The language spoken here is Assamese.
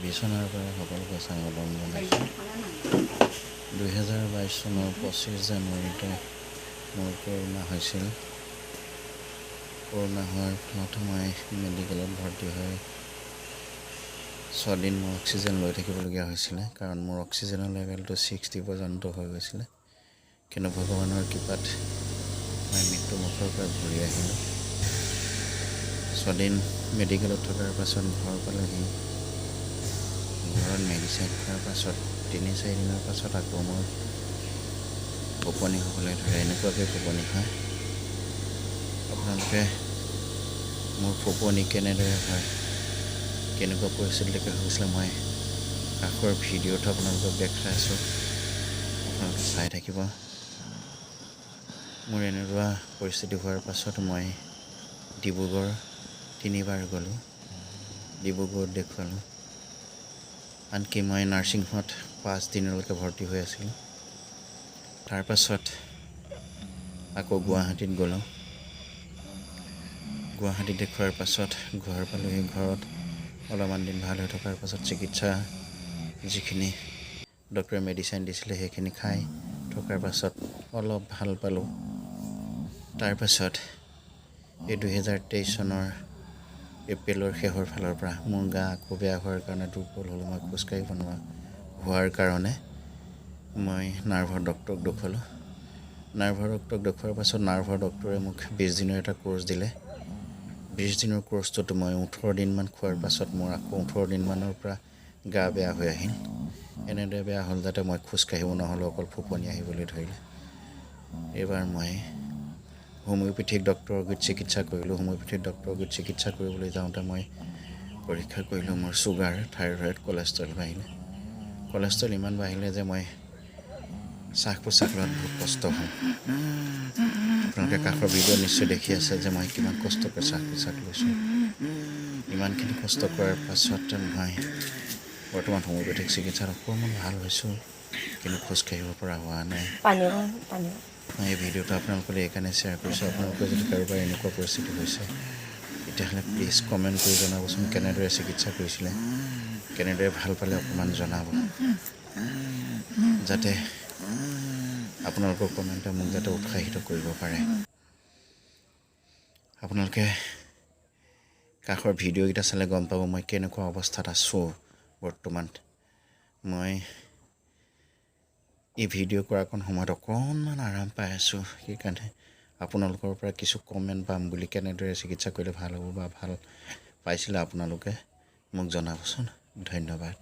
বিছনাৰ পৰা সকলোকে স্বাগতম জনাইছোঁ। 2022 চনৰ 25 জানুৱাৰীতে মোৰ কৰোণা হৈছিল। কৰোণা হোৱাৰ ফলত মই মেডিকেলত ভৰ্তি হৈ 6 দিন মই অক্সিজেন লৈ থাকিবলগীয়া হৈছিলে, কাৰণ মোৰ অক্সিজেনৰ লেভেলটো 60 পৰ্যন্ত হৈ গৈছিলে। কিন্তু ভগৱানৰ কৃপাত মই মৃত্যুমুখৰ পৰা ঘূৰি আহিলোঁ। 6 দিন মেডিকেলত থকাৰ পাছত ঘৰ পালোহি। ঘৰত মেডিচিন খোৱাৰ পাছত 3-4 দিনৰ পাছত আকৌ মোৰ টোপনি হ'বলৈ ধৰে। এনেকুৱাকৈ টোপনি হয়। আপোনালোকে মোৰ টোপনি কেনেদৰে হয়, কেনেকুৱা পৰিস্থিতিলৈকে হৈছিলে, মই কাষৰ ভিডিঅ'টো আপোনালোকক দেখাই আছোঁ। আপোনালোকে চাই থাকিব। মোৰ এনেকুৱা পৰিস্থিতি হোৱাৰ পাছত মই ডিব্ৰুগড় 3 বাৰ গ'লোঁ। ডিব্ৰুগড়ত দেখুৱালোঁ। আনকি মই নাৰ্ছিং হোমত 5 দিনলৈকে ভৰ্তি হৈ আছিলোঁ। তাৰপাছত আকৌ গুৱাহাটীত গ'লোঁ। গুৱাহাটীত দেখুৱাৰ পাছত ঘৰ পালোঁহি। ঘৰত অলপমান দিন ভাল হৈ থকাৰ পাছত চিকিৎসা যিখিনি ডক্টৰে মেডিচিন দিছিলে সেইখিনি খাই থকাৰ পাছত অলপ ভাল পালোঁ। তাৰপাছত এই 2023 চনৰ এপ্ৰিলৰ শেষৰ ফালৰ পৰা মোৰ গা আকৌ বেয়া হোৱাৰ কাৰণে দুৰ্বল হ'লোঁ। মই খোজকাঢ়িব নোৱাৰা হোৱাৰ কাৰণে মই নাৰ্ভৰ ডক্টৰক দেখুৱালোঁ। নাৰ্ভৰ ডক্টৰক দেখুৱাৰ পাছত নাৰ্ভৰ ডক্টৰে মোক 20 দিনৰ এটা কোৰ্চ দিলে। 20 দিনৰ কোৰ্চটোত মই 18 দিনমান খোৱাৰ পাছত মোৰ আকৌ 18 দিনমানৰ পৰা গা বেয়া হৈ আহিল। এনেদৰে বেয়া হ'ল যাতে মই খোজকাঢ়িব নহ'লোঁ, অকল ফোপনি আহিবলৈ ধৰিলে। এইবাৰ মই হোমিঅ'পেথিক ডক্টৰৰ গুৰিত চিকিৎসা কৰিলোঁ। হোমিঅ'পেথিক ডক্টৰৰ গুৰিত চিকিৎসা কৰিবলৈ যাওঁতে মই পৰীক্ষা কৰিলোঁ। মোৰ চুগাৰ, থাইৰয়ড, কলেষ্ট্ৰল বাঢ়িলে। কলেষ্ট্ৰল ইমান বাঢ়িলে যে মই শ্বাস প্ৰশ্বাস লোৱাত বহুত কষ্ট হ'ল। আপোনালোকে কাষৰ ভিডিঅ' নিশ্চয় দেখি আছে যে মই কিমান কষ্টকৈ শ্বাস প্ৰশ্বাস লৈছোঁ। ইমানখিনি কষ্ট কৰাৰ পাছত মই বৰ্তমান হোমিঅ'পেথিক চিকিৎসাত অকণমান ভাল হৈছোঁ, কিন্তু খোজকাঢ়িব পৰা হোৱা নাই। মই এই ভিডিঅ'টো আপোনালোকলৈ এইকাৰণে শ্বেয়াৰ কৰিছোঁ। আপোনালোকৰ যদি কাৰোবাৰ এনেকুৱা পৰিস্থিতি হৈছে, তেতিয়াহ'লে প্লিজ কমেণ্ট কৰি জনাবচোন কেনেদৰে চিকিৎসা কৰিছিলে, কেনেদৰে ভাল পালে অকণমান জনাব, যাতে আপোনালোকৰ কমেণ্টে মোক যাতে উৎসাহিত কৰিব পাৰে। আপোনালোকে কাষৰ ভিডিঅ'কেইটা চালে গম পাব মই কেনেকুৱা অৱস্থাত আছোঁ বৰ্তমান। মই এই ভিডিঅ' কৰাকণ সময়ত অকণমান আৰাম পাই আছোঁ। সেইকাৰণে আপোনালোকৰ পৰা কিছু কমেণ্ট পাম বুলি, কেনেদৰে চিকিৎসা কৰিলে ভাল হ'ব বা ভাল পাইছিলে আপোনালোকে মোক জনাবচোন। ধন্যবাদ।